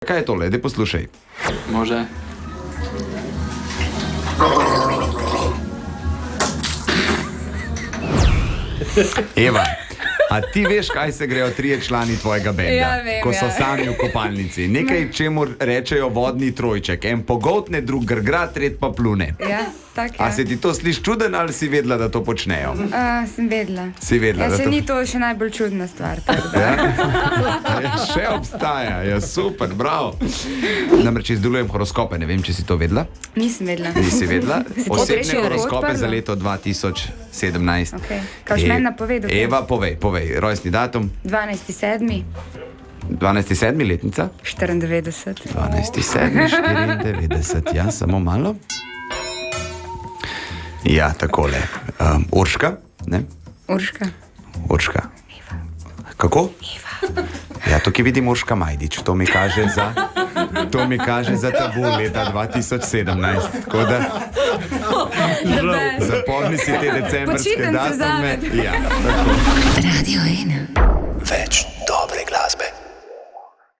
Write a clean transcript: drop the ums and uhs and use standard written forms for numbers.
Kaj je tole? Daj poslušaj. Može. Eva, a ti veš, kaj se grejo trije člani tvojega benda, Ja, vem, ko so ja. sami v kopalnici? Nekaj, čemu rečejo vodni trojček. En pogoltne, drug grgra, tret pa plune. Ja, tako je. A se ti to sliši čuden ali si vedela, da to počnejo? Sem vedela. Si vedela, Ja, da se to... ni to še najbolj čudna stvar. Tako da. Ja, še obstaja, je super, bravo. Namreč izdelujem horoskope, ne vem, če si to vedela. Nisem vedela. Nisi vedela? ti to Osebne rečejo horoskope prvo? za leto 2017. Okay. Kaj boš meni napovedal? Eva, povej, rojstni datum, 12.7. 12.7. letnica. 94. 12.7. 94, ja, samo malo. Ja, takole. Urška, ne? Urška. Kako? Ja, tukaj vidim Urška Majdič, to mi kaže za tabu leta 2017. Tako da zapomni si te decembrske Počitnice datume. zame. Ja, tako. Radio 1. Več